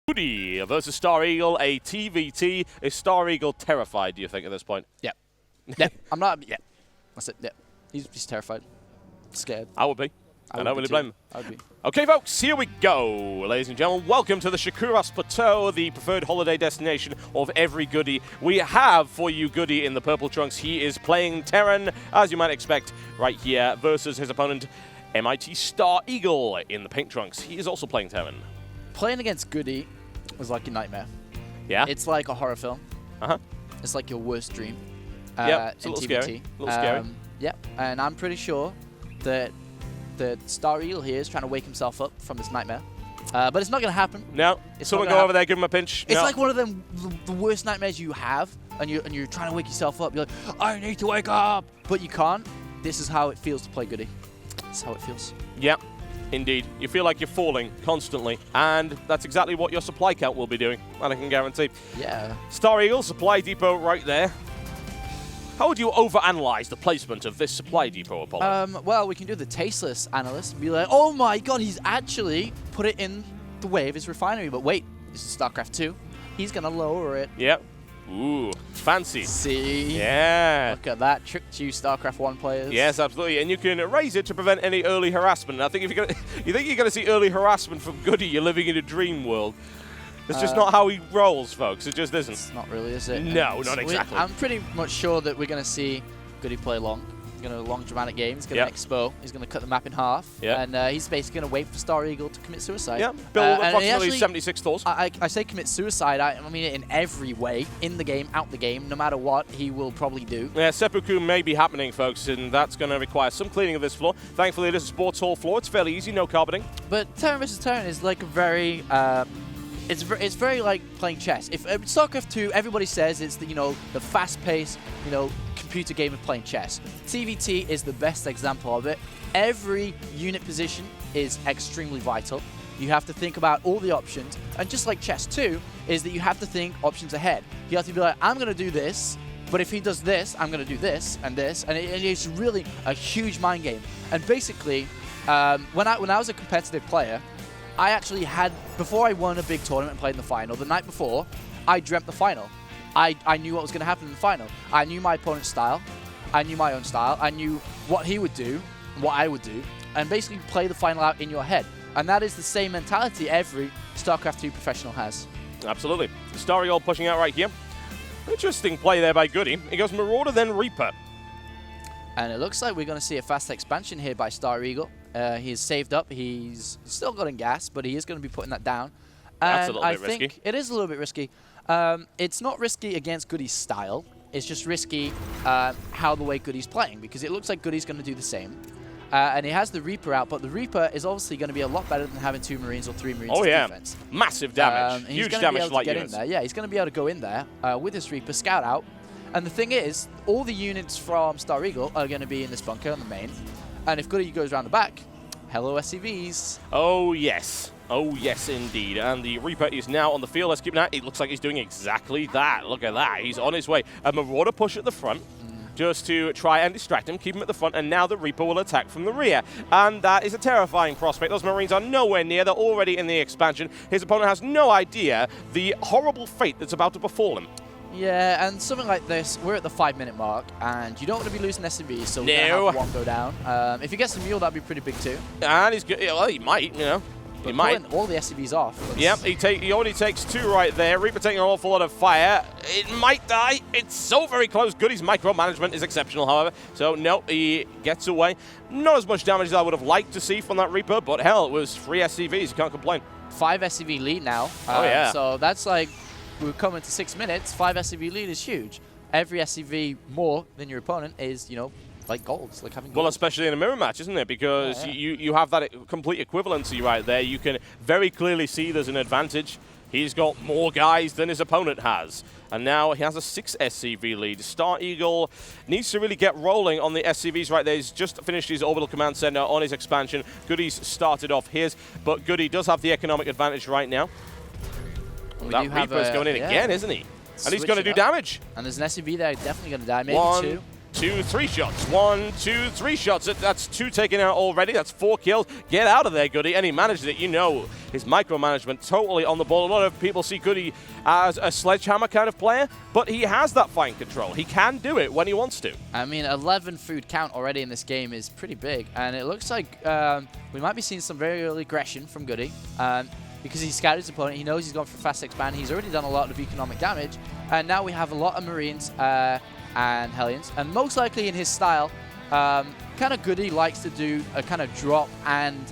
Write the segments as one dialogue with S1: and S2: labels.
S1: Goody versus Stareagle, a TVT. Is Stareagle terrified, do you think, at this point?
S2: Yep. Yep. I'm not. Yep. That's it. Yep. He's terrified. Scared.
S1: I would be. I don't really blame him.
S2: I would be.
S1: Okay, folks, here we go. Ladies and gentlemen, welcome to the Shakuras Plateau, the preferred holiday destination of every Goody. We have for you Goody in the purple trunks. He is playing Terran, as you might expect, right here, versus his opponent, MIT Stareagle, in the pink trunks. He is also playing Terran.
S2: Playing against Goody was like a nightmare.
S1: Yeah?
S2: It's like a horror film.
S1: Uh-huh.
S2: It's like your worst dream.
S1: Yeah, it's a little
S2: TVT.
S1: scary. A little scary.
S2: Yeah, and I'm pretty sure that the Stareagle here is trying to wake himself up from this nightmare. But it's not going to happen.
S1: No. Someone go over there, give him a pinch.
S2: It's like one of them, the worst nightmares you have, and you're trying to wake yourself up. You're like, I need to wake up! But you can't. This is how it feels to play Goody. That's how it feels.
S1: Yep. Indeed. You feel like you're falling constantly, and that's exactly what your supply count will be doing, that I can guarantee.
S2: Yeah.
S1: Stareagle, supply depot right there. How would you overanalyze the placement of this supply depot, Apollo?
S2: Well, we can do the tasteless analyst and be like, oh my god, he's actually put it in the way of his refinery. But wait, this is StarCraft 2. He's going to lower it.
S1: Yep. Ooh, fancy.
S2: See?
S1: Yeah.
S2: Look at that. Tricked you, StarCraft 1 players.
S1: Yes, absolutely. And you can raise it to prevent any early harassment. And I think if you're you think you're going to see early harassment from Goody, you're living in a dream world. It's just not how he rolls, folks. It just isn't.
S2: It's not really, is it?
S1: No, not exactly.
S2: I'm pretty much sure that we're going to see Goody play long. He's going to long dramatic game. He's going to expo. He's going to cut the map in half.
S1: Yep.
S2: And he's basically going to wait for Stareagle to commit suicide.
S1: Yeah, build approximately
S2: actually,
S1: 76 thoughts.
S2: I say commit suicide. I mean it in every way. In the game, out the game, no matter what, he will probably do.
S1: Yeah, seppuku may be happening, folks, and that's going to require some cleaning of this floor. Thankfully, it is a sports hall floor. It's fairly easy, no carpeting.
S2: But Terran vs. Terran is like a very... It's very like playing chess. If StarCraft 2, everybody says it's the the fast-paced computer game of playing chess. TVT is the best example of it. Every unit position is extremely vital. You have to think about all the options, and just like chess 2, is that you have to think options ahead. You have to be like, I'm going to do this, but if he does this, I'm going to do this, and it's really a huge mind game. And basically, when I was a competitive player, I actually had, before I won a big tournament and played in the final, the night before, I dreamt the final. I knew what was going to happen in the final. I knew my opponent's style. I knew my own style. I knew what he would do, what I would do, and basically play the final out in your head. And that is the same mentality every StarCraft 2 professional has. Absolutely.
S1: Stareagle pushing out right here. Interesting play there by Goody. He goes Marauder, then Reaper.
S2: And it looks like we're going to see a fast expansion here by Stareagle. He's saved up. He's still got in gas, but he is going to be putting that down.
S1: That's a little bit
S2: risky. I think it is a little bit risky. It's not risky against Goody's style. It's just risky how the way Goody's playing, because it looks like Goody's going to do the same. And he has the Reaper out, but the Reaper is obviously going to be a lot better than having 2 Marines or 3 Marines defense.
S1: Massive damage. Huge damage to light units.
S2: Yeah, he's going to be able to go in there with his Reaper, scout out. And the thing is, all the units from Stareagle are going to be in this bunker on the main. And if Goody goes around the back, hello SCVs.
S1: Oh, yes. Oh, yes, indeed. And the Reaper is now on the field. Let's keep an eye. It looks like he's doing exactly that. Look at that. He's on his way. A Marauder push at the front just to try and distract him, keep him at the front, and now the Reaper will attack from the rear. And that is a terrifying prospect. Those Marines are nowhere near. They're already in the expansion. His opponent has no idea the horrible fate that's about to befall him.
S2: Yeah, and something like this, we're at the 5-minute mark, and you don't want to be losing SCVs, so we're going to have one go down. If he gets a mule, that'd be pretty big too.
S1: And he's good. Well, he might,
S2: He might. All the SCVs off.
S1: Yep, he only takes 2 right there. Reaper taking an awful lot of fire. It might die. It's so very close. Goody's micromanagement is exceptional, however. So, no, he gets away. Not as much damage as I would have liked to see from that Reaper, but hell, it was 3 SCVs. You can't complain.
S2: 5 SCV lead now.
S1: Oh, yeah.
S2: So that's like, we're coming to 6 minutes. 5 SCV lead is huge. Every SCV more than your opponent is, like gold. It's like having gold.
S1: Well, especially in a mirror match, isn't it? Because you have that complete equivalency right there. You can very clearly see there's an advantage. He's got more guys than his opponent has. And now he has a 6 SCV lead. Stareagle needs to really get rolling on the SCVs right there. He's just finished his orbital command center on his expansion. Goody's started off his, but Goody does have the economic advantage right now. That Reaper's going in again, isn't he? And he's going to do damage.
S2: And there's an SCV there definitely going to die. Maybe
S1: 1,
S2: 2.
S1: 2, 3 shots. 1, 2, 3 shots. That's 2 taken out already. That's 4 kills. Get out of there, Goody. And he managed it. You know, his micromanagement totally on the ball. A lot of people see Goody as a sledgehammer kind of player, but he has that fine control. He can do it when he wants to.
S2: I mean, 11 food count already in this game is pretty big, and it looks like we might be seeing some very early aggression from Goody. Because he scouted his opponent, he knows he's gone for fast expand, he's already done a lot of economic damage, and now we have a lot of Marines and Hellions, and most likely in his style, kind of Goody likes to do a kind of drop and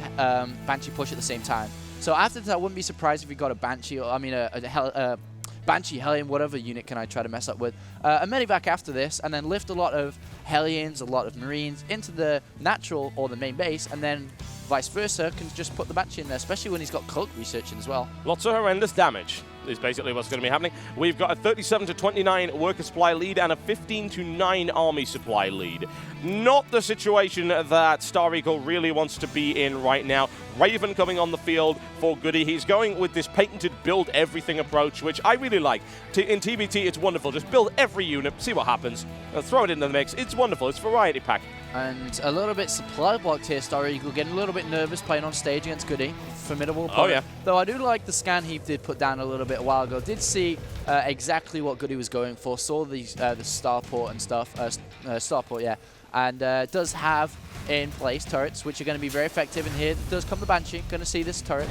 S2: Banshee push at the same time. So after this, I wouldn't be surprised if we got a Banshee, or I mean a Banshee, Hellion, whatever unit can I try to mess up with, a Medivac after this, and then lift a lot of Hellions, a lot of Marines into the natural or the main base, and then vice versa, can just put the Banshee in there, especially when he's got cloak researching as well.
S1: Lots of horrendous damage is basically what's going to be happening. We've got a 37-29 worker supply lead and a 15-9 army supply lead. Not the situation that Stareagle really wants to be in right now. Raven coming on the field for Goody. He's going with this patented build everything approach, which I really like. In TBT, it's wonderful. Just build every unit, see what happens, throw it into the mix. It's wonderful. It's variety pack.
S2: And a little bit supply blocked here, Stareagle getting a little bit nervous playing on stage against Goody. Formidable opponent.
S1: Oh, yeah.
S2: Though I do like the scan he did put down a little bit a while ago. Did see exactly what Goody was going for. Saw the starport and stuff. Starport, yeah. And does have in place turrets, which are going to be very effective. And here does come the Banshee. Going to see this turret.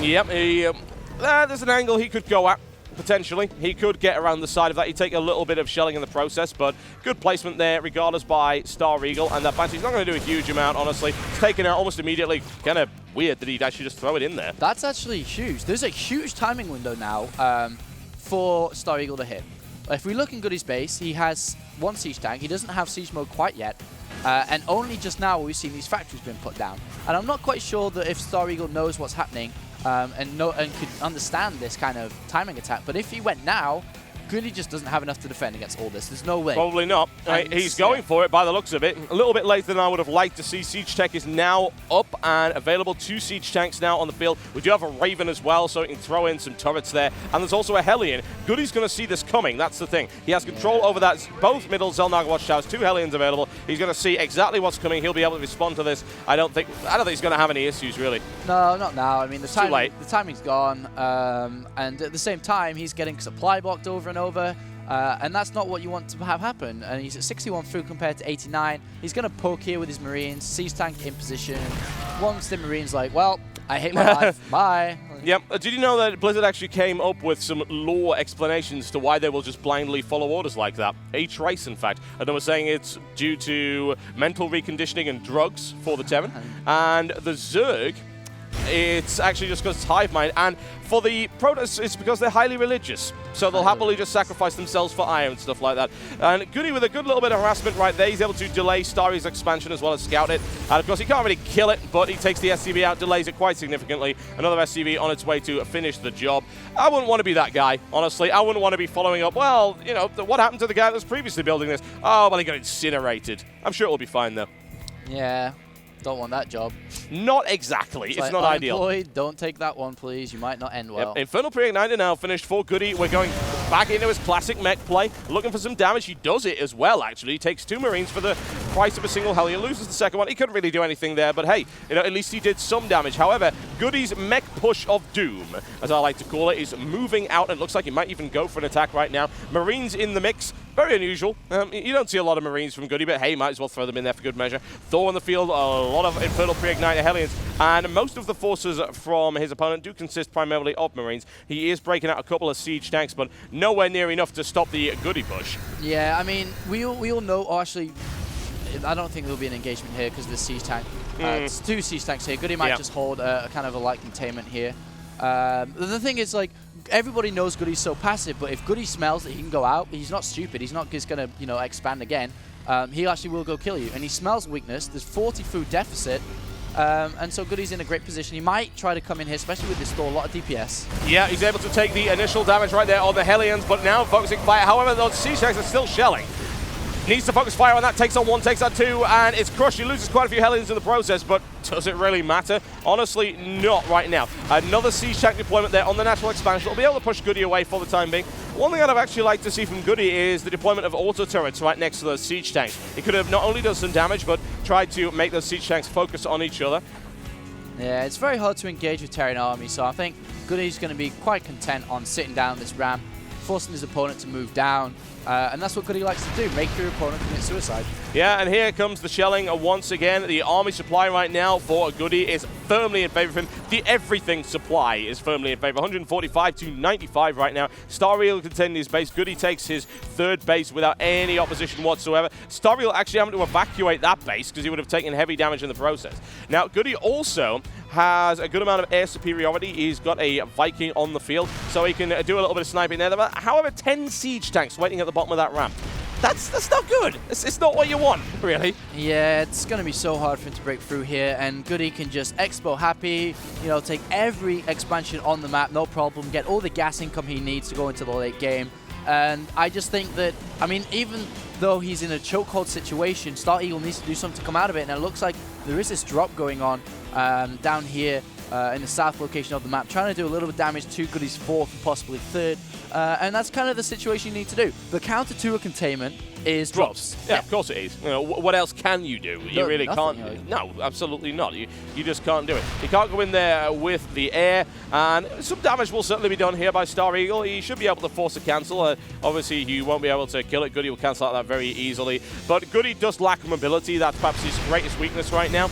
S1: Yep, there's an angle he could go at. Potentially. He could get around the side of that. He'd take a little bit of shelling in the process, but good placement there regardless by Stareagle, and that Banshee's not going to do a huge amount, honestly. It's taken out almost immediately. Kind of weird that he'd actually just throw it in there.
S2: That's actually huge. There's a huge timing window now for Stareagle to hit. If we look in Goody's base, he has 1 siege tank. He doesn't have siege mode quite yet. And only just now we've seen these factories being put down. And I'm not quite sure that if Stareagle knows what's happening, and could understand this kind of timing attack. But if he went now, Goody just doesn't have enough to defend against all this. There's no way.
S1: Probably not. He's going for it by the looks of it. A little bit later than I would have liked to see. Siege Tech is now up and available. 2 Siege Tanks now on the field. We do have a Raven as well, so he can throw in some turrets there. And there's also a Hellion. Goody's going to see this coming. That's the thing. He has control over that. Both middle Zelnaga Watchtowers, 2 Hellions available. He's going to see exactly what's coming. He'll be able to respond to this. I don't think he's going to have any issues, really.
S2: No, not now. I mean, the timing's gone. And at the same time, he's getting supply blocked over and over. And that's not what you want to have happen. And he's at 61 food compared to 89. He's going to poke here with his Marines. Siege tank in position. Once the Marines like, well, I hate my life. Bye.
S1: Yep. Did you know that Blizzard actually came up with some lore explanations to why they will just blindly follow orders like that? Each race, in fact. And they were saying it's due to mental reconditioning and drugs for the Terran. And the Zerg, it's actually just because it's hive mind. And for the Protoss, it's because they're highly religious. So they'll happily just sacrifice themselves for iron and stuff like that. And Goody with a good little bit of harassment right there. He's able to delay Starry's expansion as well as scout it. And of course, he can't really kill it, but he takes the SCV out, delays it quite significantly. Another SCV on its way to finish the job. I wouldn't want to be that guy, honestly. I wouldn't want to be following up, well, you know, what happened to the guy that was previously building this? Oh, well, he got incinerated. I'm sure it'll be fine, though.
S2: Yeah. Don't want that job.
S1: Not exactly. It's like not ideal.
S2: Don't take that one, please. You might not end well.
S1: Yep. Infernal Pre-Igniter now finished for Goody. We're going back into his classic mech play, looking for some damage. He does it as well, actually. He takes 2 Marines for the price of a single Hellion. Loses the second one. He couldn't really do anything there, but hey, you know, at least he did some damage. However, Goody's mech push of doom, as I like to call it, is moving out. It looks like he might even go for an attack right now. Marines in the mix. Very unusual. You don't see a lot of Marines from Goody, but hey, might as well throw them in there for good measure. Thor on the field, a lot of Infernal Pre-Igniter Hellions, and most of the forces from his opponent do consist primarily of Marines. He is breaking out a couple of siege tanks, but nowhere near enough to stop the Goody push.
S2: Yeah, I mean, we all know, actually, I don't think there'll be an engagement here because of the siege tank. It's 2 siege tanks here. Goody might just hold a kind of a light containment here. The thing is, like, everybody knows Goody's so passive, but if Goody smells that he can go out, he's not stupid. He's not just going to, you know, expand again. He actually will go kill you. And he smells weakness. There's 40 food deficit. And so Goody's in a great position. He might try to come in here, especially with this Thor, a lot of DPS. Yeah,
S1: he's able to take the initial damage right there on the Hellions, but now focusing fire. However, those siege tanks are still shelling. Needs to focus fire on that, takes on 1, takes on 2, and it's crushed. He loses quite a few Hellions in the process, but does it really matter? Honestly, not right now. Another siege tank deployment there on the natural expansion. Will be able to push Goody away for the time being. One thing I'd have actually liked to see from Goody is the deployment of auto turrets right next to those siege tanks. It could have not only done some damage, but tried to make those siege tanks focus on each other.
S2: Yeah, it's very hard to engage with Terran army, so I think Goody's going to be quite content on sitting down this ramp, forcing his opponent to move down, and that's what Goody likes to do, make your opponent commit suicide.
S1: Yeah, and here comes the shelling once again. The army supply right now for Goody is firmly in favor of him. The everything supply is firmly in favor. 145 to 95 right now. Stareagle containing his base. Goody takes his third base without any opposition whatsoever. Stareagle actually having to evacuate that base because he would have taken heavy damage in the process. Now, Goody also has a good amount of air superiority. He's got a Viking on the field, so he can do a little bit of sniping there. However, 10 siege tanks waiting at the bottom of that ramp. That's not good. It's not what you want, really.
S2: Yeah, it's going to be so hard for him to break through here, and Goody can just expo happy, you know, take every expansion on the map, no problem, get all the gas income he needs to go into the late game. And I just think that, I mean, even though he's in a chokehold situation, Stareagle needs to do something to come out of it, and it looks like there is this drop going on down here in the south location of the map, trying to do a little bit of damage to Goody's fourth and possibly third. And that's kind of the situation you need to do. The counter to a containment is drops.
S1: Yeah, of course it is. You know, what else can you do? You really can't.
S2: Really.
S1: No, absolutely not. You just can't do it. You can't go in there with the air, and some damage will certainly be done here by Stareagle. He should be able to force a cancel. Obviously, you won't be able to kill it. Goody will cancel out that very easily. But Goody does lack mobility. That's perhaps his greatest weakness right now.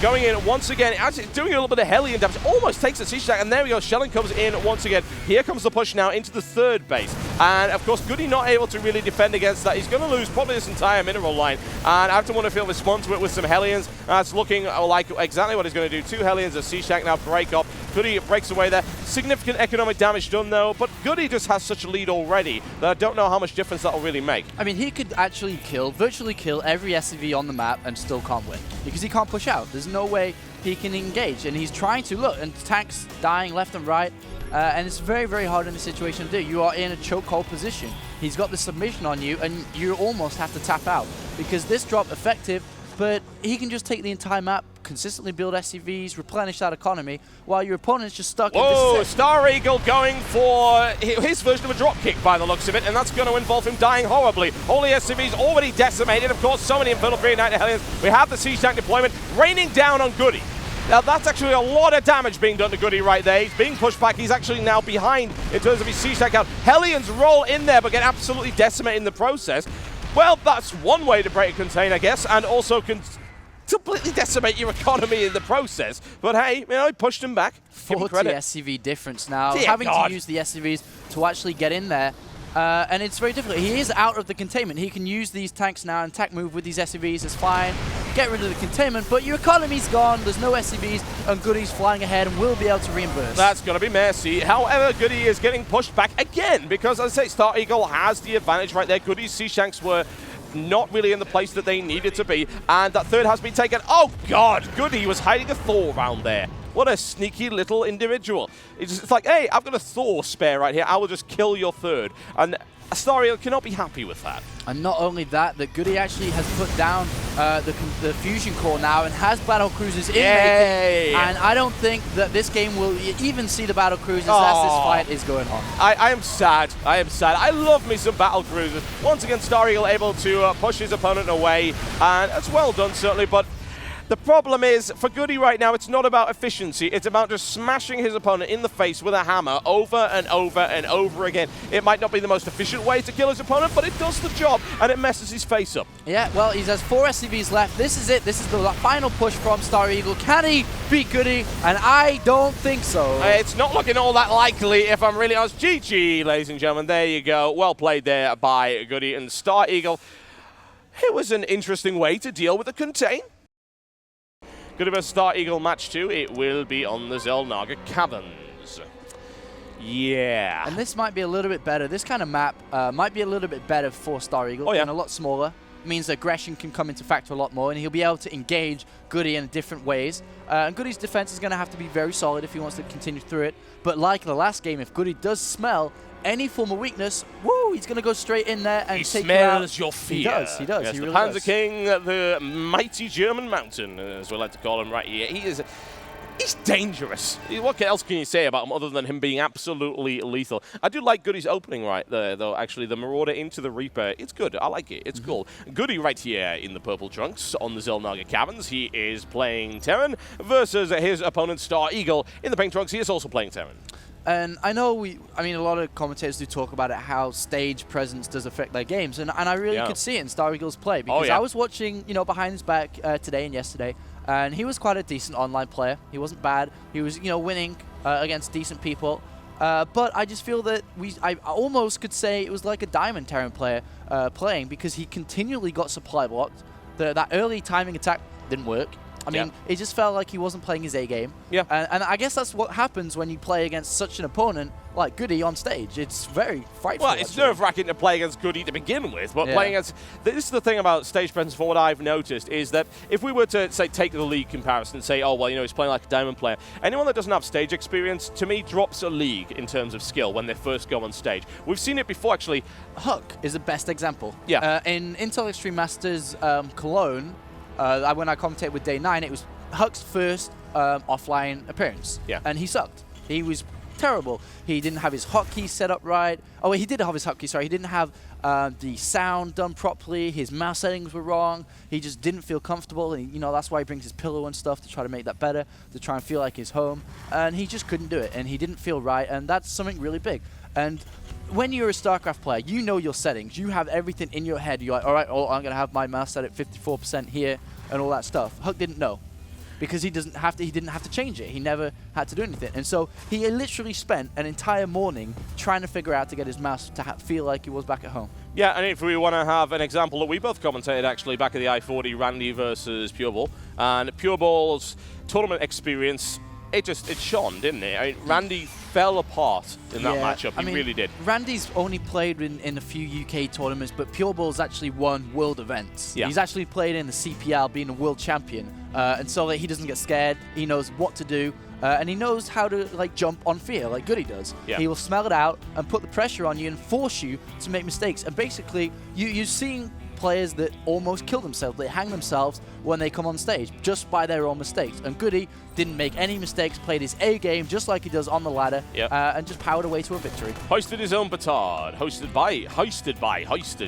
S1: Going in once again, actually doing a little bit of Hellion damage, almost takes a siege tank, and there we go, shelling comes in once again. Here comes the push now into the third base, and of course Goody not able to really defend against that. He's going to lose probably this entire mineral line, and after Wonderfield respond to it with some Hellions, it's looking like exactly what he's going to do. 2 Hellions, a siege tank now break off. Goody breaks away there. Significant economic damage done though, but Goody just has such a lead already that I don't know how much difference that'll really make.
S2: I mean, he could actually virtually kill every SCV on the map and still can't win, because he can't push out. There's no way he can engage, and he's trying to look, and tanks dying left and right, and it's very, very hard in this situation to do. You are in a chokehold position. He's got the submission on you, and you almost have to tap out, because this drop effective, but he can just take the entire map, consistently build SCVs, replenish that economy, while your opponent's just stuck in this.
S1: Stareagle going for his version of a drop kick by the looks of it, and that's going to involve him dying horribly. All the SCVs already decimated. Of course, so many Infernal 389 Hellions. We have the siege tank deployment raining down on Goody. Now, that's actually a lot of damage being done to Goody right there. He's being pushed back. He's actually now behind in terms of his siege tank count. Hellions roll in there, but get absolutely decimated in the process. Well, that's one way to break a contain, I guess, and also completely decimate your economy in the process. But hey, you know, he pushed him back.
S2: 40 SCV difference now.
S1: Dear
S2: Having
S1: God.
S2: to use the SCVs to actually get in there. And it's very difficult. He is out of the containment. He can use these tanks now and attack move with these SCVs. It's fine. Get rid of the containment, but your economy's gone. There's no SCVs, and Goody's flying ahead and will be able to reimburse.
S1: That's going to be messy. However, Goody is getting pushed back again because, as I say, Stareagle has the advantage right there. Goody's siege tanks were not really in the place that they needed to be, and that third has been taken. Oh, God! Goody was hiding a Thor around there. What a sneaky little individual. It's like, hey, I've got a Thor spare right here. I will just kill your third. And Stareagle cannot be happy with that.
S2: And not only that, that Goody actually has put down the fusion core now and has battle cruisers in making. And I don't think that this game will even see the battle cruisers as this fight is going on.
S1: I am sad. I am sad. I love me some battle cruisers. Once again, Stareagle able to push his opponent away, and it's well done certainly, but the problem is, for Goody right now, it's not about efficiency. It's about just smashing his opponent in the face with a hammer over and over and over again. It might not be the most efficient way to kill his opponent, but it does the job, and it messes his face up.
S2: Yeah, well, he has 4 SCVs left. This is it. This is the final push from Stareagle. Can he beat Goody? And I don't think so.
S1: It's not looking all that likely, if I'm really honest. GG, ladies and gentlemen. There you go. Well played there by Goody and Stareagle. It was an interesting way to deal with the contain. Goody vs Stareagle match 2, it will be on the Zelnaga Caverns. Yeah.
S2: And this might be a little bit better. This kind of map might be a little bit better for Stareagle.
S1: Oh, yeah.
S2: And a lot smaller. It means that aggression can come into factor a lot more, and he'll be able to engage Goody in different ways. And Goody's defense is going to have to be very solid if he wants to continue through it. But like the last game, if Goody does smell any form of weakness, woo, he's going to go straight in there and take you out.
S1: He smells your fear.
S2: He does, he does.
S1: Yes,
S2: he
S1: the
S2: really
S1: Panzer
S2: does.
S1: King, the mighty German mountain, as we like to call him right here. He is He's dangerous. What else can you say about him other than him being absolutely lethal? I do like Goody's opening right there, though, actually. The Marauder into the Reaper. It's good. I like it. It's cool. Goody right here in the purple trunks on the Xel'Naga Caverns. He is playing Terran versus his opponent, Stareagle. In the pink trunks, he is also playing Terran.
S2: And I know a lot of commentators do talk about it, how stage presence does affect their games, and I really could see it in Stareagle's play, because I was watching, behind his back today and yesterday, and he was quite a decent online player. He wasn't bad. He was, winning against decent people. But I just feel that I almost could say it was like a Diamond Terran player playing, because he continually got supply blocked. That early timing attack didn't work. I mean, it just felt like he wasn't playing his A game. Yeah. And I guess that's what happens when you play against such an opponent like Goody on stage. It's very frightful.
S1: Well, it's nerve-wracking to play against Goody to begin with, but playing against... This is the thing about stage presence, for what I've noticed, is that if we were to, say, take the league comparison and say, oh, well, he's playing like a Diamond player, anyone that doesn't have stage experience, to me, drops a league in terms of skill when they first go on stage. We've seen it before, actually.
S2: Huck is the best example.
S1: Yeah.
S2: In Intel Extreme Masters Cologne, when I commentated with Day 9, it was Huck's first offline appearance.
S1: Yeah.
S2: And he sucked. He was terrible. He didn't have his hotkey set up right. Oh, he did have his hotkey, sorry. He didn't have the sound done properly. His mouse settings were wrong. He just didn't feel comfortable. And, that's why he brings his pillow and stuff to try to make that better, to try and feel like his home. And he just couldn't do it. And he didn't feel right. And that's something really big. And when you're a StarCraft player, you know your settings. You have everything in your head. You're like, all right, I'm going to have my mouse set at 54% here and all that stuff. Huck didn't know, because he didn't have to change it. He never had to do anything. And so he literally spent an entire morning trying to figure out to get his mouse to feel like he was back at home.
S1: Yeah, and if we want to have an example that we both commentated, actually, back at the I-40, Randy versus Pureball, and Pureball's tournament experience, it shone, didn't it? I mean, Randy fell apart in that matchup. He really did.
S2: Randy's only played in a few UK tournaments, but Pureball's actually won world events. Yeah. He's actually played in the CPL, being a world champion, and so he doesn't get scared. He knows what to do, and he knows how to jump on fear, like Goody does. Yeah. He will smell it out and put the pressure on you and force you to make mistakes. And basically, you're seeing players that almost kill themselves. They hang themselves when they come on stage just by their own mistakes. And Goody didn't make any mistakes, played his A game just like he does on the ladder, and just powered away to a victory. Hoisted
S1: his own petard. Hoisted,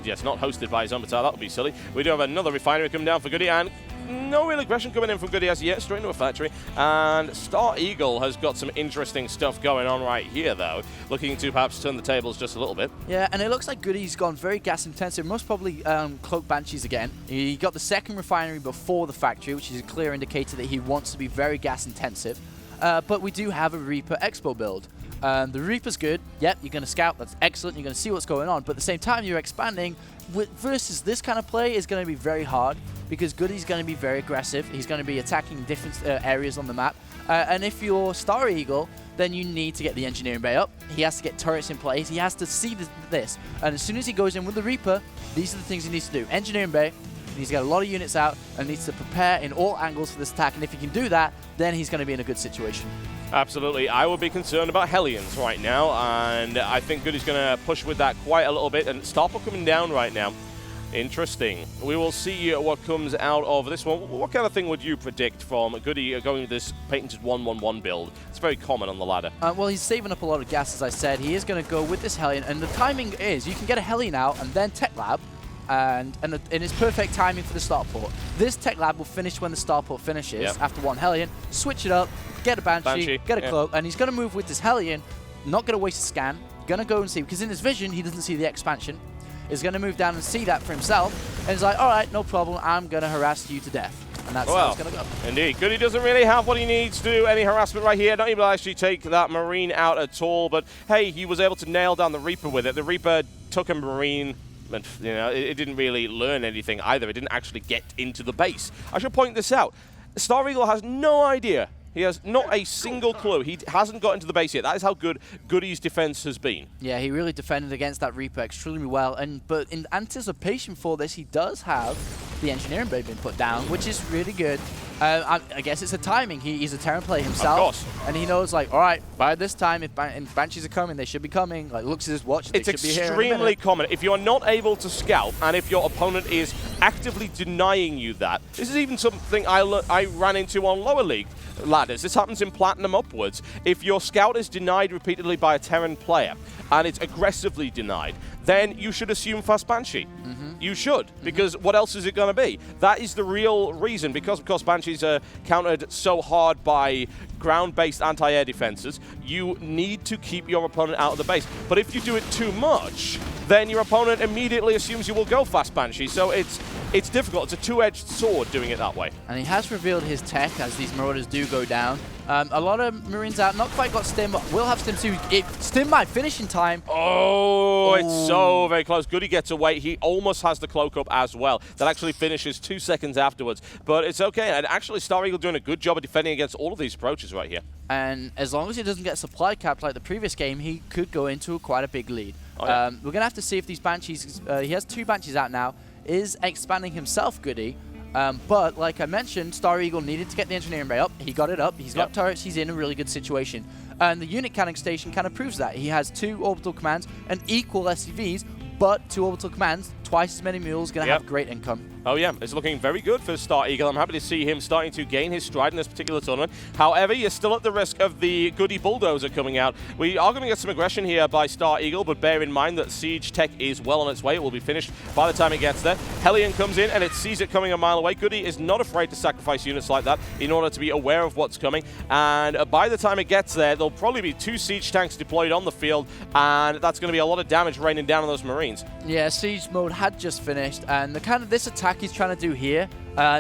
S1: yes, not hosted by his own petard. That would be silly. We do have another refinery coming down for Goody, and no real aggression coming in from Goody as yet, straight into a factory. And Stareagle has got some interesting stuff going on right here, though, looking to perhaps turn the tables just a little bit.
S2: Yeah, and it looks like Goody's gone very gas intensive, most probably Cloak Banshees again. He got the second refinery before the factory, which is a clear indicator that he wants to be very gas intensive. But we do have a Reaper Expo build. The Reaper's good. Yep, you're going to scout. That's excellent. You're going to see what's going on. But at the same time, you're expanding. Versus this kind of play is going to be very hard, because Goody's going to be very aggressive. He's going to be attacking different areas on the map. And if you're Stareagle, then you need to get the engineering bay up. He has to get turrets in place. He has to see this. And as soon as he goes in with the Reaper, these are the things he needs to do. Engineering bay. He needs to get a lot of units out and needs to prepare in all angles for this attack. And if he can do that, then he's going to be in a good situation.
S1: Absolutely. I would be concerned about Hellions right now, and I think Goody's going to push with that quite a little bit. And Starport coming down right now. Interesting. We will see what comes out of this one. What kind of thing would you predict from Goody going with this patented 1-1-1 build? It's very common on the ladder.
S2: Well, he's saving up a lot of gas, as I said. He is going to go with this Hellion, and the timing is you can get a Hellion out and then Tech Lab, and it's perfect timing for the Starport. This Tech Lab will finish when the Starport finishes after one Hellion. Switch it up, get a Banshee get a Cloak, and he's going to move with this Hellion. Not going to waste a scan. Going to go and see, because in his vision he doesn't see the expansion. He's going to move down and see that for himself, and he's like, all right, no problem, I'm going to harass you to death. And that's how it's going to go.
S1: Indeed. Goody doesn't really have what he needs to do any harassment right here. Not able to actually take that Marine out at all, but hey, he was able to nail down the Reaper with it. The Reaper took a Marine, but it didn't really learn anything either. It didn't actually get into the base. I should point this out. Stareagle has no idea. He has not a single clue. He hasn't got into the base yet. That is how good Goody's defense has been.
S2: Yeah, he really defended against that Reaper extremely well. But in anticipation for this, he does have the engineering bay being put down, which is really good. I guess it's a timing. He's a Terran player himself.
S1: Of course.
S2: And he knows, like, all right, by this time, if Banshees are coming, they should be coming. Like, looks at his watch, they
S1: It's
S2: should be here in a
S1: extremely
S2: minute.
S1: common. If you're not able to scout, and if your opponent is actively denying you that, this is even something I ran into on lower league ladders. This happens in Platinum upwards. If your scout is denied repeatedly by a Terran player, and it's aggressively denied, then you should assume fast Banshee. You should, because what else is it going to be? That is the real reason, because of course Banshees are countered so hard by ground-based anti-air defenses. You need to keep your opponent out of the base. But if you do it too much, then your opponent immediately assumes you will go fast Banshee. So it's difficult. It's a two-edged sword doing it that way.
S2: And he has revealed his tech as these Marauders do go down. A lot of Marines out, not quite got Stim, but will have Stim soon. Stim might finish in time.
S1: Oh, it's so very close. Goody gets away. He almost has the cloak up as well. That actually finishes 2 seconds afterwards. But it's okay. And actually, Stareagle doing a good job of defending against all of these approaches right here.
S2: And as long as he doesn't get supply capped like the previous game, he could go into quite a big lead.
S1: Oh, yeah.
S2: We're going to have to see if these Banshees, he has 2 Banshees out now, is expanding himself, Goody. But like I mentioned, Stareagle needed to get the engineering bay up. He got it up. He's got turrets. He's in a really good situation. And the unit cannon station kind of proves that. He has 2 orbital commands and equal SCVs, but 2 orbital commands, twice as many mules, going to have great income.
S1: Oh yeah, it's looking very good for Stareagle. I'm happy to see him starting to gain his stride in this particular tournament. However, you're still at the risk of the Goody Bulldozer coming out. We are going to get some aggression here by Stareagle, but bear in mind that Siege Tech is well on its way. It will be finished by the time it gets there. Hellion comes in and it sees it coming a mile away. Goody is not afraid to sacrifice units like that in order to be aware of what's coming. And by the time it gets there, there'll probably be 2 Siege Tanks deployed on the field, and that's going to be a lot of damage raining down on those Marines.
S2: Yeah, Siege mode had just finished, and the kind of this attack he's trying to do here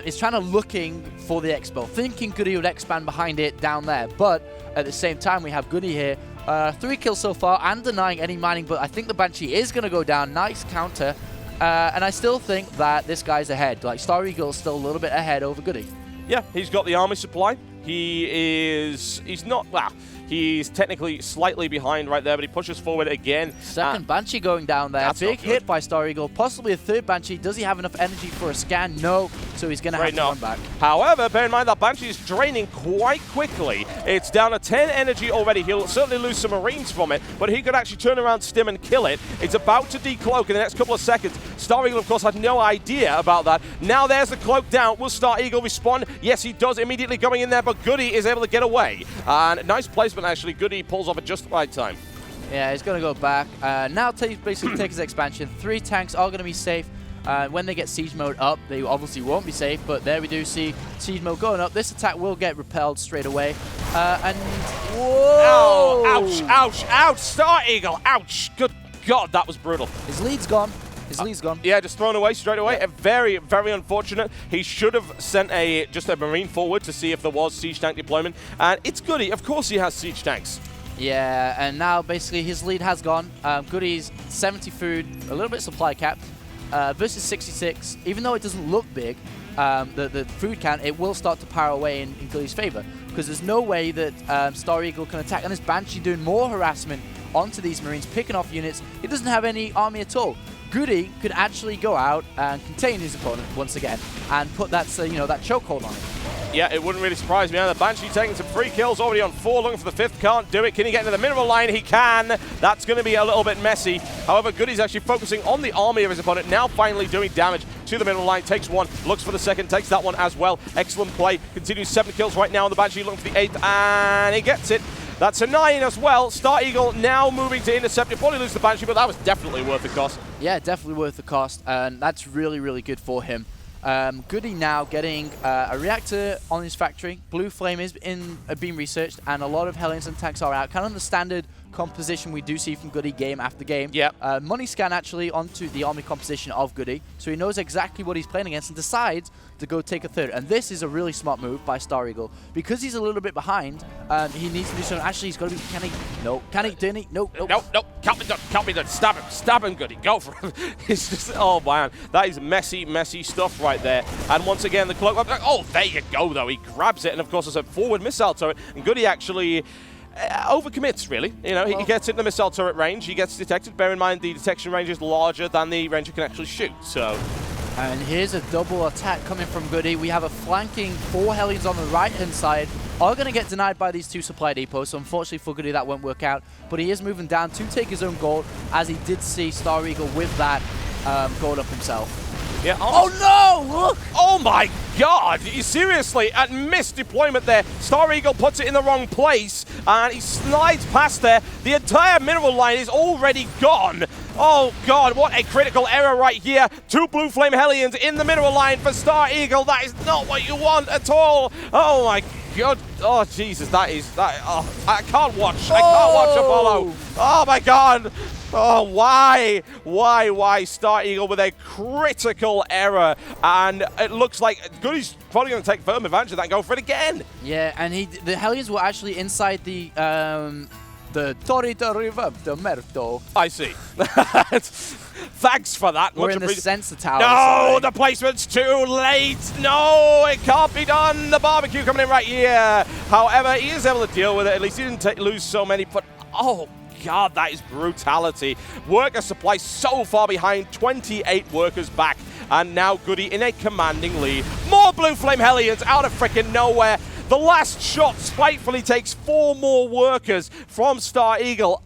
S2: is trying to looking for the Expo, thinking Goody would expand behind it down there, but at the same time we have Goody here. 3 kills so far and denying any mining, but I think the Banshee is going to go down. Nice counter, and I still think that this guy's ahead. Like, Stareagle is still a little bit ahead over Goody.
S1: Yeah, he's got the army supply. He's not, well, he's technically slightly behind right there, but he pushes forward again.
S2: Second Banshee going down there. Big hit by Stareagle. Possibly a 3rd Banshee. Does he have enough energy for a scan? No. So he's going to have to run back.
S1: However, bear in mind that Banshee is draining quite quickly. It's down to 10 energy already. He'll certainly lose some Marines from it, but he could actually turn around, Stim, and kill it. It's about to decloak in the next couple of seconds. Stareagle, of course, had no idea about that. Now there's the cloak down. Will Stareagle respond? Yes, he does, immediately going in there, but Goody is able to get away. And nice placement, actually. Goody pulls off at just the right time.
S2: Yeah, he's going to go back. Now basically take his expansion. 3 tanks are going to be safe. When they get siege mode up, they obviously won't be safe, but there we do see siege mode going up. This attack will get repelled straight away. And whoa!
S1: Oh, ouch, ouch, ouch! Stareagle, ouch! Good God, that was brutal.
S2: His lead's gone. His lead's gone.
S1: Yeah, just thrown away straight away. Yeah. Very, very unfortunate. He should have sent just a Marine forward to see if there was siege tank deployment. And it's Goody. Of course he has siege tanks.
S2: Yeah, and now basically his lead has gone. Goody's 70 food, a little bit supply capped, versus 66. Even though it doesn't look big, the food count, it will start to power away in Goody's favor. Because there's no way that Stareagle can attack. And this Banshee doing more harassment onto these Marines, picking off units. He doesn't have any army at all. Goody could actually go out and contain his opponent once again and put that, that chokehold on him.
S1: Yeah, it wouldn't really surprise me. The Banshee taking some free kills, already on 4, looking for the 5th, can't do it. Can he get into the mineral line? He can. That's going to be a little bit messy. However, Goody's actually focusing on the army of his opponent, now finally doing damage to the mineral line. Takes 1, looks for the 2nd, takes that one as well. Excellent play. Continues 7 kills right now on the Banshee, looking for the 8th, and he gets it. That's a 9 as well. Stareagle now moving to intercept. He'll probably lose the Banshee, but that was definitely worth the cost.
S2: Yeah, definitely worth the cost, and that's really, really good for him. Goody now getting a reactor on his factory. Blue Flame is being researched, and a lot of Hellions and tanks are out. Kind of the standard composition we do see from Goody game after game.
S1: Yep.
S2: Money scan actually onto the army composition of Goody, so he knows exactly what he's playing against and decides to go take a 3rd. And this is a really smart move by Stareagle. Because he's a little bit behind, he needs to do something. Actually, he's got to be... Can he? No. Can he? Didn't he? No.
S1: No. Can't be done. Can't be done. Stab him, Goody. Go for him. It's just... Oh, man. That is messy, messy stuff right there. And once again, the cloak... Oh, there you go, though. He grabs it. And, of course, it's a forward missile turret. And Goody actually... overcommits, really. He gets in the missile turret range, he gets detected. Bear in mind, the detection range is larger than the range he can actually shoot. So,
S2: And here's a double attack coming from Goody. We have a flanking 4 Hellions on the right-hand side. Are going to get denied by these 2 supply depots, so unfortunately for Goody that won't work out. But he is moving down to take his own gold, as he did see Stareagle with that gold up himself.
S1: Yeah.
S2: Oh no! Look!
S1: Oh my God! Seriously, at missed deployment there, Stareagle puts it in the wrong place, and he slides past there. The entire mineral line is already gone. Oh God, what a critical error right here. 2 Blue Flame Hellions in the mineral line for Stareagle. That is not what you want at all. Oh my God. Oh Jesus, oh, I can't watch. I can't watch Apollo. Oh my God. Oh, why Stareagle with a critical error? And it looks like Goody's probably going to take firm advantage of that and go for it again.
S2: Yeah, and the Hellions were actually inside the Torre de Riva de Merto.
S1: I see. Thanks for that.
S2: We're in the sensor tower.
S1: No,
S2: sorry.
S1: the placement's too late. No, it can't be done. The barbecue coming in right here. However, he is able to deal with it. At least he didn't lose so many. But, oh, God, that is brutality. Worker supply so far behind, 28 workers back. And now Goody in a commanding lead. More Blue Flame Hellions out of frickin' nowhere. The last shot spitefully takes 4 more workers from Stareagle.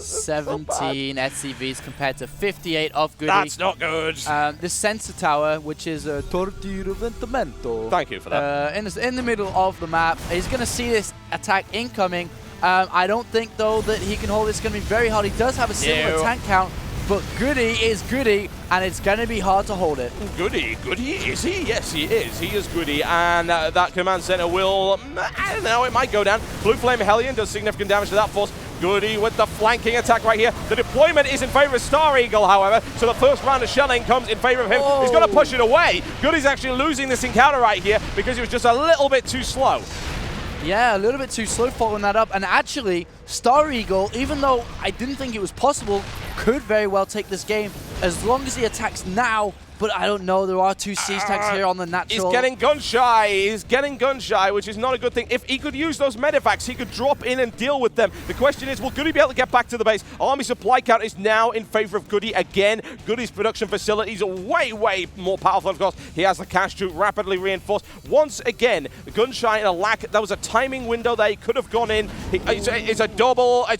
S2: 17 SCVs compared to 58 of Goody.
S1: That's not good.
S2: The sensor tower, which is a Torre de Ventamento.
S1: Thank you for that.
S2: In the middle of the map. He's going to see this attack incoming. I don't think, though, that he can hold it. It's going to be very hard. He does have a similar tank count, but Goody is Goody, and it's going to be hard to hold it.
S1: Goody, is he? Yes, he is. He is Goody, and that command center will, I don't know, it might go down. Blue Flame Hellion does significant damage to that force. Goody with the flanking attack right here. The deployment is in favor of Stareagle, however, so the first round of shelling comes in favor of him. He's going to push it away. Goody's actually losing this encounter right here because he was just a little bit too slow.
S2: Yeah, a little bit too slow following that up. And actually, Stareagle, even though I didn't think it was possible, could very well take this game as long as he attacks now. But I don't know. There are 2 siege tanks here on the natural.
S1: He's getting gun shy. He's getting gun shy, which is not a good thing. If he could use those medevacts, he could drop in and deal with them. The question is, will Goody be able to get back to the base? Army supply count is now in favor of Goody again. Goody's production facilities are way more powerful. Of course, he has the cash to rapidly reinforce. Once again, the gun shy and a lack. There was a timing window there. He could have gone in. It's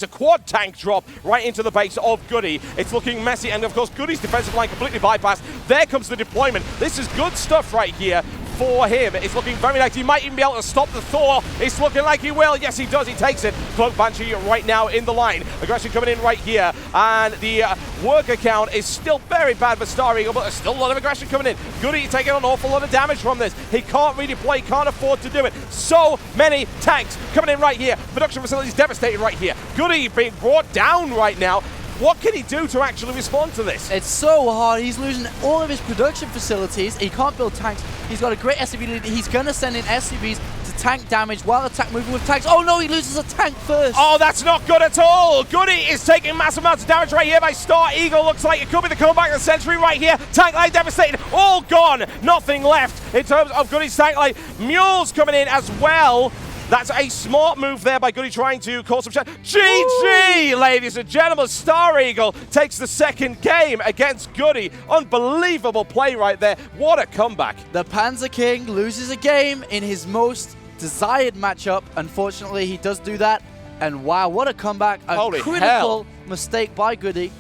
S1: a quad tank drop right into the base of Goody. It's looking messy, and of course, Goody's defensive line completely bypassed. There comes the deployment. This is good stuff right here for him. It's looking very nice. He might even be able to stop the Thor. It's looking like he will. Yes, he does. He takes it. Cloak Banshee right now in the line. Aggression coming in right here. And the worker count is still very bad for Stareagle, but there's still a lot of aggression coming in. Goody taking an awful lot of damage from this. He can't redeploy. He can't afford to do it. So many tanks coming in right here. Production facilities devastated right here. Goody being brought down right now. What can he do to actually respond to this?
S2: It's so hard. He's losing all of his production facilities. He can't build tanks. He's got a great SCV lead. He's going to send in SCVs to tank damage while attack moving with tanks. Oh no, he loses a tank first.
S1: Oh, that's not good at all. Goody is taking massive amounts of damage right here by Stareagle. Looks like it could be the comeback of the century right here. Tank line devastated. All gone. Nothing left in terms of Goody's tank line. Mules coming in as well. That's a smart move there by Goody trying to cause some shot. GG, ladies and gentlemen. Stareagle takes the second game against Goody. Unbelievable play right there. What a comeback.
S2: The Panzer King loses a game in his most desired matchup. Unfortunately, he does do that. And wow, what a comeback.
S1: Holy
S2: critical
S1: hell.
S2: mistake by Goody.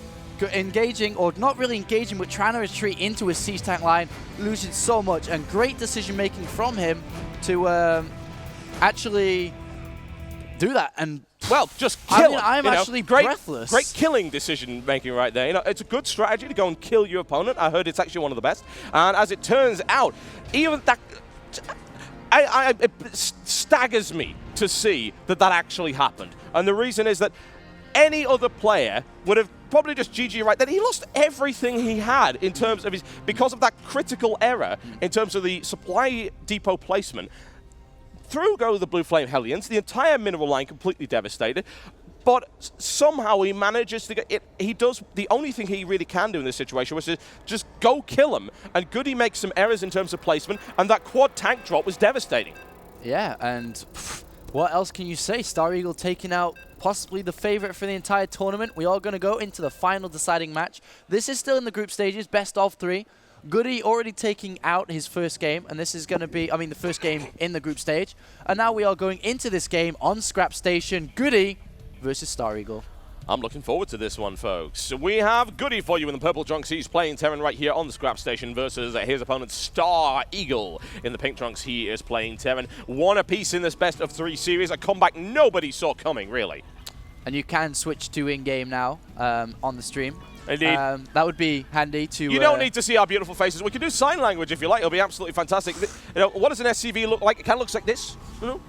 S2: Engaging, or not really engaging, but trying to retreat into his siege tank line. Losing so much. And great decision making from him to actually do that. And
S1: well, just kill him.
S2: I'm actually breathless.
S1: Great killing decision making right there. You know, it's a good strategy to go and kill your opponent. I heard it's actually one of the best. And as it turns out, even that, it staggers me to see that actually happened. And the reason is that any other player would have probably just GG right then. He lost everything he had in terms of because of that critical error in terms of the supply depot placement. Through go the Blue Flame Hellions, the entire mineral line completely devastated, but somehow he manages to get it. He does the only thing he really can do in this situation, which is just go kill him. And Goody makes some errors in terms of placement, and that quad tank drop was devastating.
S2: Yeah, and what else can you say? Stareagle taking out possibly the favorite for the entire tournament. We are going to go into the final deciding match. This is still in the group stages, best of 3. Goody already taking out his first game, and this is going to be, I mean, the first game in the group stage. And now we are going into this game on Scrap Station, Goody versus Stareagle.
S1: I'm looking forward to this one, folks. We have Goody for you in the purple trunks. He's playing Terran right here on the Scrap Station versus his opponent, Stareagle. In the pink trunks, he is playing Terran. One apiece in this best of 3 series, a comeback nobody saw coming, really.
S2: And you can switch to in-game now on the stream.
S1: Indeed.
S2: That would be handy to...
S1: You don't need to see our beautiful faces. We can do sign language if you like. It'll be absolutely fantastic. You know, what does an SCV look like? It kind of looks like this.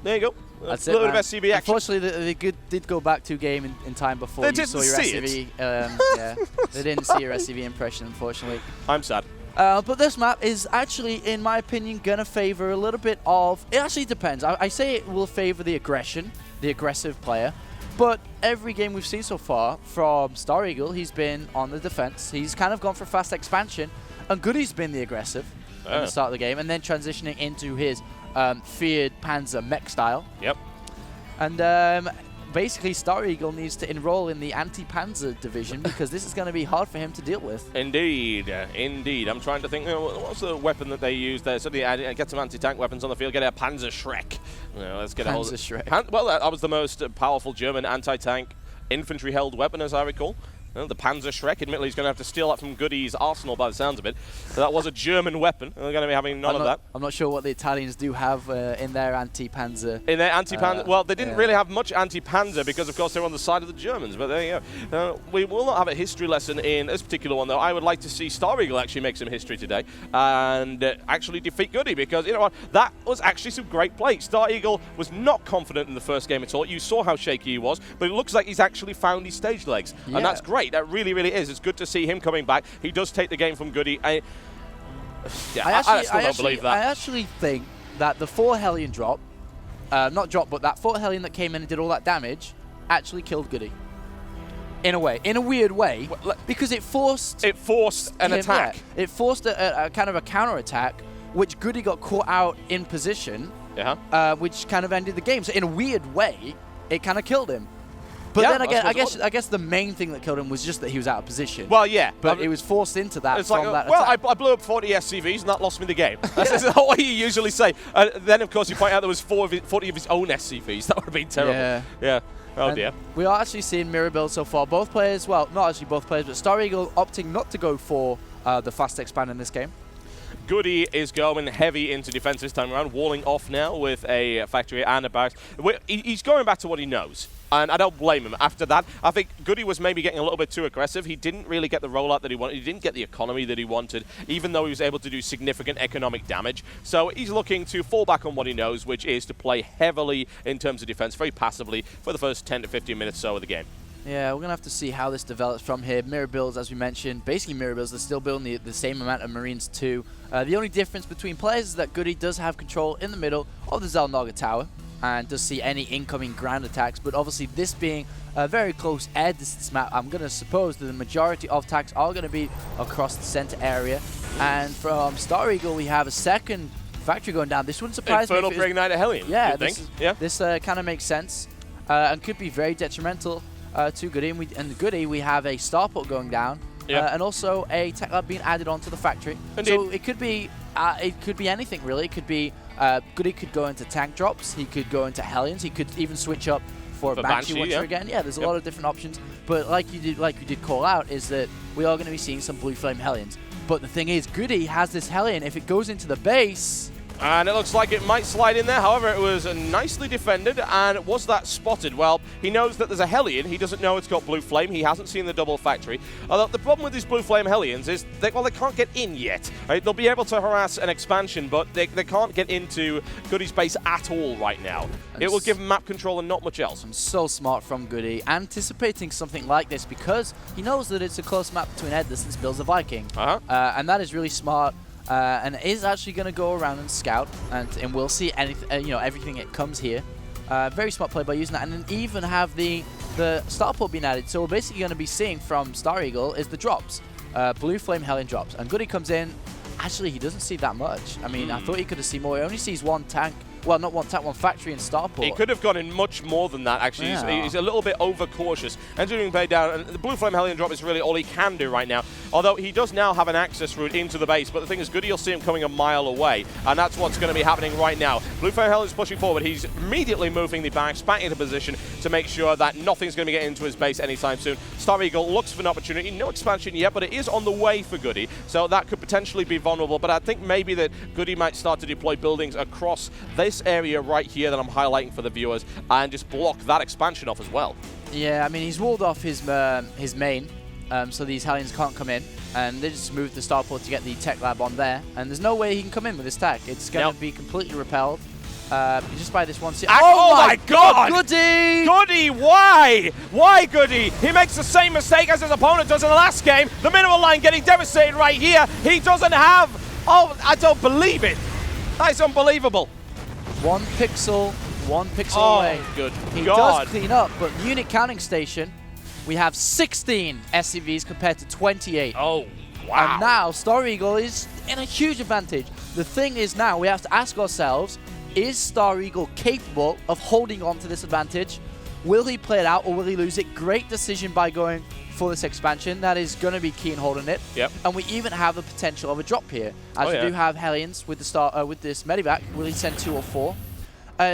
S1: There you go.
S2: That's
S1: a little
S2: it,
S1: bit of SCV action.
S2: Unfortunately, they did go back to game in time before
S1: they
S2: you saw your SCV. Yeah, they didn't see your SCV impression, unfortunately.
S1: I'm sad.
S2: But this map is actually, in my opinion, going to favor a little bit of... It actually depends. I say it will favor the aggression, the aggressive player. But every game we've seen so far from Stareagle, he's been on the defense. He's kind of gone for fast expansion. And Goody's been the aggressive at the start of the game. And then transitioning into his feared Panzer mech style.
S1: Yep.
S2: And basically, Stareagle needs to enroll in the anti-Panzer division because this is going to be hard for him to deal with.
S1: Indeed, indeed. I'm trying to think, what's the weapon that they use there? So get some anti-tank weapons on the field. Get a Panzer Shrek. Let's get
S2: Panzer Shrek.
S1: Well, that was the most powerful German anti-tank infantry-held weapon, as I recall. The Panzer Shrek. Admittedly, he's going to have to steal that from Goody's arsenal by the sounds of it. So that was a German weapon. They're going to be having none of that.
S2: I'm not sure what the Italians do have in their anti-Panzer.
S1: In their anti-Panzer? Well, they didn't really have much anti-Panzer because, of course, they're on the side of the Germans. But there you go. We will not have a history lesson in this particular one, though. I would like to see Stareagle actually make some history today and actually defeat Goody because, you know what, that was actually some great play. Stareagle was not confident in the first game at all. You saw how shaky he was, but it looks like he's actually found his stage legs. Yeah. And that's great. That really, really is. It's good to see him coming back. He does take the game from Goody. I still don't believe that.
S2: I actually think that the 4 Hellion drop, not drop, but that 4 Hellion that came in and did all that damage, actually killed Goody. In a way. In a weird way. Because it forced...
S1: It forced an attack.
S2: Yeah, it forced a kind of a counter-attack, which Goody got caught out in position, which kind of ended the game. So in a weird way, it kind of killed him. But then again, I guess the main thing that killed him was just that he was out of position.
S1: Well, yeah.
S2: But it was forced into that
S1: it's
S2: from
S1: like,
S2: that
S1: well,
S2: attack.
S1: I blew up 40 SCVs and that lost me the game. That's what you usually say. Then, of course, you point out there was 40 of his own SCVs. That would have been terrible. Yeah. Oh, dear.
S2: We are actually seeing mirror builds so far. Both players, well, not actually both players, but Stareagle opting not to go for the fast expand in this game.
S1: Goody is going heavy into defense this time around, walling off now with a factory and a barracks. He's going back to what he knows, and I don't blame him. After that, I think Goody was maybe getting a little bit too aggressive. He didn't really get the rollout that he wanted. He didn't get the economy that he wanted, even though he was able to do significant economic damage. So he's looking to fall back on what he knows, which is to play heavily in terms of defense, very passively, for the first 10 to 15 minutes or so of the game.
S2: Yeah, we're going to have to see how this develops from here. Mirror builds, as we mentioned, basically mirror builds. They're still building the same amount of Marines too. The only difference between players is that Goody does have control in the middle of the Zelnaga Tower and does see any incoming ground attacks. But obviously this being a very close air distance map, I'm going to suppose that the majority of attacks are going to be across the center area. And from Stareagle, we have a second factory going down. This wouldn't surprise me.
S1: Infernal Preignited Hellion,
S2: yeah,
S1: this
S2: kind of makes sense and could be very detrimental to Goody, and Goody, we have a starport going down, and also a tech lab being added onto the factory.
S1: Indeed.
S2: So it could be anything really. It could be Goody could go into tank drops. He could go into Hellions. He could even switch up for a Banshee once again. Yeah, there's a lot of different options. But like you did call out, is that we are going to be seeing some Blue Flame Hellions. But the thing is, Goody has this Hellion. If it goes into the base.
S1: And it looks like it might slide in there. However, it was nicely defended. And was that spotted? Well, he knows that there's a Hellion. He doesn't know it's got Blue Flame. He hasn't seen the double factory. Although the problem with these Blue Flame Hellions is they can't get in yet. Right? They'll be able to harass an expansion, but they can't get into Goody's base at all right now. It will give him map control and not much else.
S2: So smart from Goody, anticipating something like this because he knows that it's a close map between air distance builds a Viking. And that is really smart. And is actually going to go around and scout, and we'll see anything, everything that comes here. Very smart play by using that, and then even have the starport being added. So we're basically going to be seeing from Stareagle is the drops, Blue Flame Hellion drops, and Goody comes in. Actually, he doesn't see that much. I mean, I thought he could have seen more. He only sees one tank well, not one tank, one factory in Starport.
S1: He could have gone in much more than that, actually.
S2: Yeah.
S1: He's a little bit overcautious. Engineering bay down, and the Blue Flame Hellion drop is really all he can do right now. Although he does now have an access route into the base, but the thing is, Goody will see him coming a mile away, and that's what's going to be happening right now. Blue Flame Hellion is pushing forward. He's immediately moving the barracks back into position to make sure that nothing's going to be getting into his base anytime soon. Stareagle looks for an opportunity. No expansion yet, but it is on the way for Goody, so that could potentially be vulnerable. But I think maybe that Goody might start to deploy buildings across this area right here that I'm highlighting for the viewers and just block that expansion off as well.
S2: Yeah, I mean, he's walled off his main, so these Hellions can't come in, and they just moved the starport to get the tech lab on there, and there's no way he can come in with this tech. It's going to be completely repelled just by this one.
S1: Oh my God!
S2: Goody!
S1: Goody, why? Why Goody? He makes the same mistake as his opponent does in the last game. The mineral line getting devastated right here. He doesn't have... Oh, I don't believe it. That is unbelievable.
S2: One pixel away.
S1: Good
S2: He
S1: God.
S2: does clean up, but unit counting station, we have 16 SCVs compared to 28.
S1: Oh, wow.
S2: And now Stareagle is in a huge advantage. The thing is now we have to ask ourselves, is Stareagle capable of holding on to this advantage? Will he play it out or will he lose it? Great decision by going for this expansion. That is going to be key in holding it.
S1: Yep.
S2: And we even have the potential of a drop here, as we do have Hellions with the with this medevac. Will he send 2 or 4?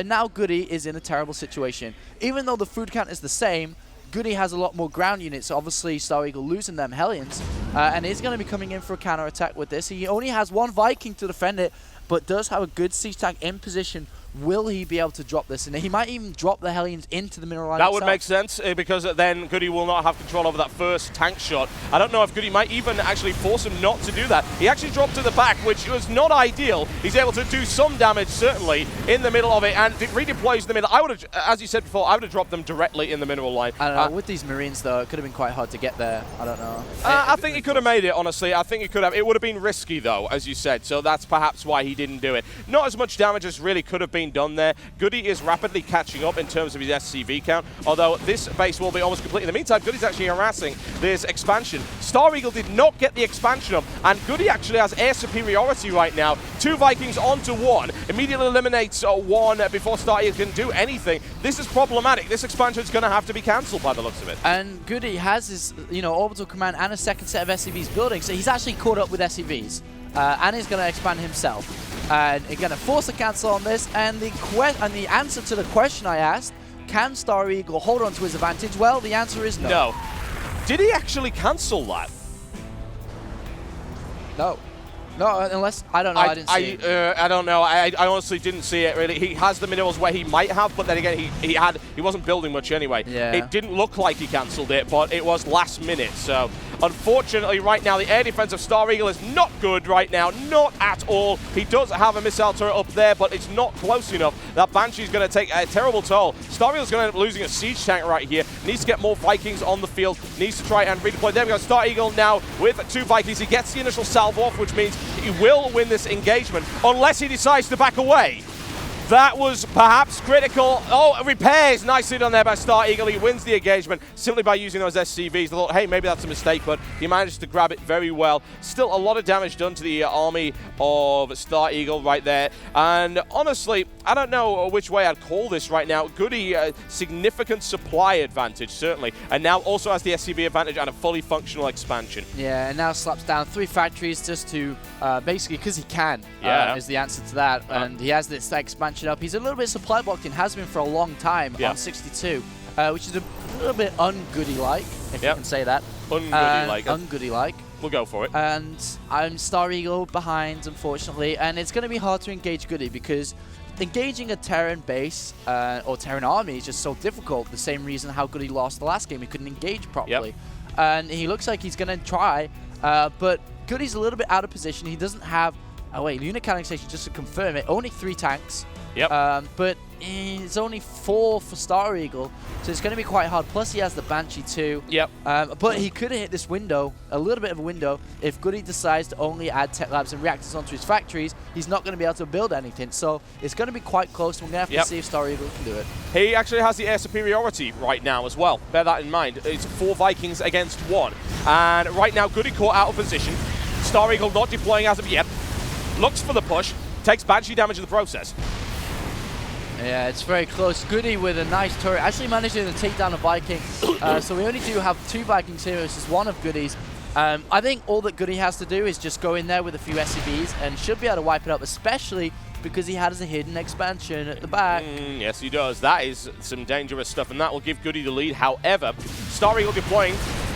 S2: Now Goody is in a terrible situation. Even though the food count is the same, Goody has a lot more ground units. Obviously, Stareagle losing them Hellions, and is going to be coming in for a counter attack with this. He only has 1 Viking to defend it, but does have a good siege tank in position. Will he be able to drop this? And he might even drop the Hellions into the mineral line
S1: That
S2: itself.
S1: would make sense, because then Goody will not have control over that first tank shot. I don't know if Goody might even actually force him not to do that. He actually dropped to the back, which was not ideal. He's able to do some damage, certainly, in the middle of it, and it redeploys in the middle. I would have, as you said before, I would have dropped them directly in the mineral line.
S2: I don't know. With these Marines, though, it could have been quite hard to get there. I don't know.
S1: I think he could have made it, honestly. I think he could have. It would have been risky, though, as you said, so that's perhaps why he didn't do it. Not as much damage as really could have been done there. Goody is rapidly catching up in terms of his SCV count, although this base will be almost complete. In the meantime, Goody's actually harassing this expansion. Stareagle did not get the expansion up, and Goody actually has air superiority right now. 2 Vikings onto 1. Immediately eliminates 1 before Stareagle can do anything. This is problematic. This expansion is going to have to be cancelled by the looks of it.
S2: And Goody has his, orbital command and a second set of SCVs building, so he's actually caught up with SCVs. And he's going to expand himself. And he's going to force a cancel on this. And the answer to the question I asked, can Stareagle hold on to his advantage? Well, the answer is no.
S1: No. Did he actually cancel that?
S2: No. No, unless, I don't know, I didn't see it.
S1: I don't know, I honestly didn't see it really. He has the minerals where he might have, but then again, he wasn't building much anyway.
S2: Yeah.
S1: It didn't look like he cancelled it, but it was last minute, so unfortunately right now the air defense of Stareagle is not good right now, not at all. He does have a missile turret up there, but it's not close enough. That Banshee's going to take a terrible toll. Stareagle's going to end up losing a siege tank right here. Needs to get more Vikings on the field, needs to try and redeploy. There we go, Stareagle now with 2 Vikings. He gets the initial salve off, which means he will win this engagement unless he decides to back away. That was perhaps critical. Oh, repairs nicely done there by Stareagle. He wins the engagement simply by using those SCVs. I thought, hey, maybe that's a mistake, but he managed to grab it very well. Still a lot of damage done to the army of Stareagle right there. And honestly, I don't know which way I'd call this right now. Goody, significant supply advantage, certainly. And now also has the SCV advantage and a fully functional expansion.
S2: Yeah, and now slaps down 3 factories just to basically, because he can, is the answer to that. And he has this expansion up. He's a little bit supply blocked in, has been for a long time on 62, which is a little bit un-Goody-like, if you can say that.
S1: Un-Goody-like.
S2: Un-Goody-like.
S1: We'll go for it.
S2: And I'm Stareagle behind, unfortunately, and it's going to be hard to engage Goody because engaging a Terran base or Terran army is just so difficult. The same reason how Goody lost the last game. He couldn't engage properly. And he looks like he's going to try, but Goody's a little bit out of position. He doesn't have... Oh wait, unit counting station, just to confirm it, only 3 tanks. But it's only 4 for Stareagle, so it's going to be quite hard. Plus he has the Banshee too. But he could have hit this window, a little bit of a window, if Goody decides to only add tech labs and reactors onto his factories. He's not going to be able to build anything, so it's going to be quite close. We're going to have to see if Stareagle can do it.
S1: He actually has the air superiority right now as well. Bear that in mind. It's 4 Vikings against 1. And right now, Goody caught out of position. Stareagle not deploying as of yet. Looks for the push. Takes Banshee damage in the process.
S2: Yeah, it's very close. Goody with a nice turret. Actually managing to take down a Viking. So we only do have 2 Vikings here versus 1 of Goody's. I think all that Goody has to do is just go in there with a few SCVs and should be able to wipe it up, especially because he has a hidden expansion at the back.
S1: Yes, he does. That is some dangerous stuff, and that will give Goody the lead. However, Stareagle deploying,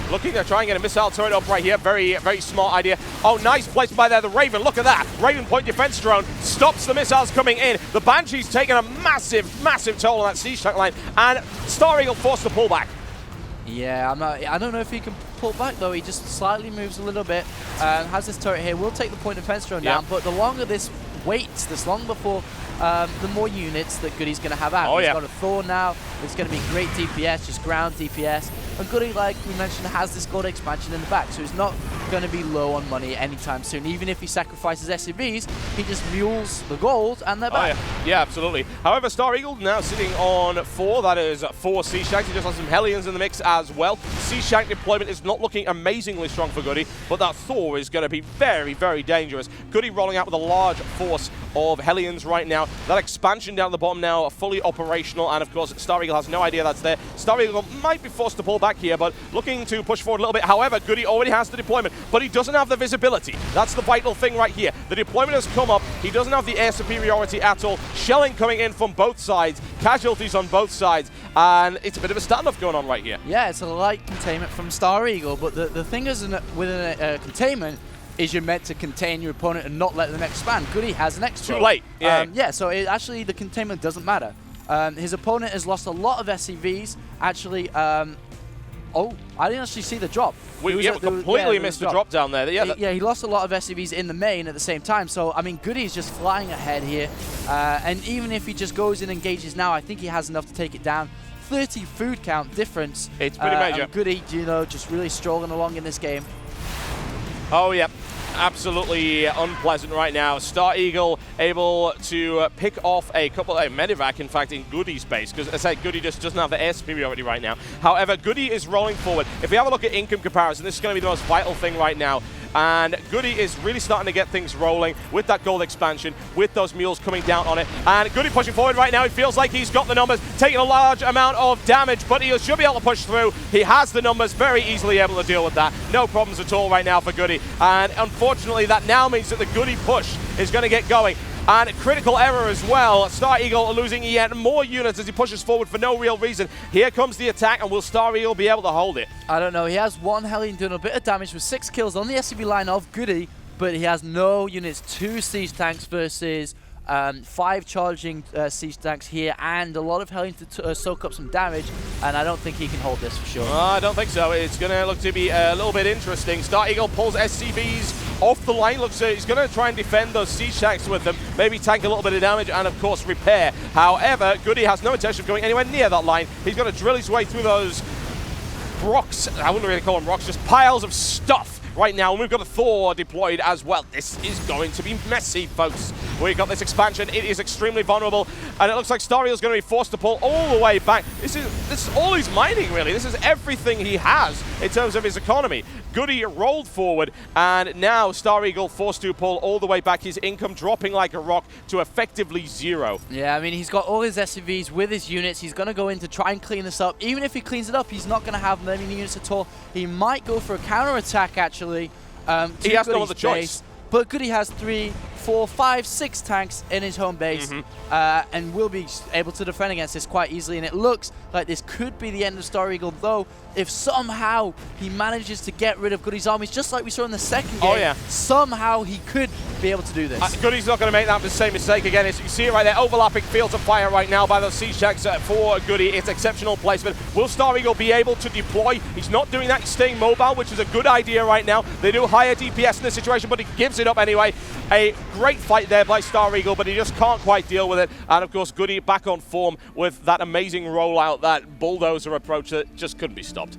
S1: looking to try and get a missile turret up right here. Very, very smart idea. Oh, nice placement by there. The Raven, look at that. Raven point defense drone stops the missiles coming in. The Banshee's taking a massive, massive toll on that siege tank line, and Stareagle forced to pull back.
S2: Yeah, I don't know if he can pull back though. He just slightly moves a little bit. Has this turret here. Will take the point defense drone down, but the longer this waits, this long before the more units that Goody's going to have out. He's got a Thor now. It's going to be great DPS, just ground DPS. And Goody, like we mentioned, has this gold expansion in the back, so he's not going to be low on money anytime soon. Even if he sacrifices SCVs, he just mules the gold and they're back.
S1: Yeah, absolutely. However, Stareagle now sitting on 4. That is 4 Siege Tanks. He just has some Hellions in the mix as well. Siege Tank deployment is not looking amazingly strong for Goody, but that Thor is going to be very, very dangerous. Goody rolling out with a large force of Hellions right now. That expansion down the bottom now fully operational, and of course Stareagle has no idea that's there. Stareagle might be forced to pull back here, but looking to push forward a little bit. However, Goody already has the deployment, but he doesn't have the visibility. That's the vital thing right here. The deployment has come up. He doesn't have the air superiority at all. Shelling coming in from both sides, casualties on both sides, and it's a bit of a standoff going on right here.
S2: Yeah, it's a light containment from Stareagle, but the thing is with a containment is you're meant to contain your opponent and not let them expand. Goody has an extra.
S1: Too late.
S2: Yeah, so actually the containment doesn't matter. His opponent has lost a lot of SCVs. Actually, oh, I didn't actually see the drop.
S1: We completely missed the drop down there.
S2: Yeah, he lost a lot of SCVs in the main at the same time. So, I mean, Goody's just flying ahead here. And even if he just goes and engages now, I think he has enough to take it down. 30 food count difference.
S1: It's pretty major.
S2: Goody, you know, just really strolling along in this game.
S1: Oh, yeah. Absolutely unpleasant right now. Stareagle able to pick off a couple of Medivac, in fact, in Goody's base, because as I said, Goody just doesn't have the air superiority right now. However, Goody is rolling forward. If we have a look at income comparison, this is going to be the most vital thing right now. And Goody is really starting to get things rolling with that gold expansion, with those mules coming down on it. And Goody pushing forward right now. He feels like he's got the numbers, taking a large amount of damage, but he should be able to push through. He has the numbers, very easily able to deal with that. No problems at all right now for Goody. And unfortunately, that now means that the Goody push is going to get going. And critical error as well. Stareagle losing yet more units as he pushes forward for no real reason. Here comes the attack, and will Stareagle be able to hold it?
S2: I don't know. He has 1 Hellion doing a bit of damage with 6 kills on the SCV line of Goody, but he has no units. 2 siege tanks versus 5 charging siege tanks here, and a lot of Hellion to soak up some damage, and I don't think he can hold this for sure.
S1: I don't think so. It's going to look to be a little bit interesting. Stareagle pulls SCVs off the line. Looks he's going to try and defend those siege tanks with them, maybe tank a little bit of damage, and of course repair. However, Goody has no intention of going anywhere near that line. He's going to drill his way through those rocks. I wouldn't really call them rocks, just piles of stuff right now. And we've got a Thor deployed as well. This is going to be messy, folks. We've got this expansion. It is extremely vulnerable, and it looks like Stareagle's going to be forced to pull all the way back. This is all he's mining, really. This is everything he has in terms of his economy. Goody rolled forward, and now Stareagle forced to pull all the way back. His income dropping like a rock to effectively 0.
S2: Yeah, I mean, he's got all his SCVs with his units. He's going to go in to try and clean this up. Even if he cleans it up, he's not going to have many units at all. He might go for a counter-attack, actually.
S1: He has no other choice.
S2: But Goody has 3, 4, 5, 6 tanks in his home base, and will be able to defend against this quite easily. And it looks like this could be the end of Stareagle, though. If somehow he manages to get rid of Goody's armies, just like we saw in the second game, somehow he could be able to do this.
S1: Goody's not going to make that same mistake again. You see it right there, overlapping fields of fire right now by those siege tanks for Goody. It's exceptional placement. Will Stareagle be able to deploy? He's not doing that. He's staying mobile, which is a good idea right now. They do higher DPS in this situation, but he gives it up anyway. A great fight there by Stareagle, but he just can't quite deal with it. And of course, Goody back on form with that amazing rollout, that bulldozer approach that just couldn't be stopped.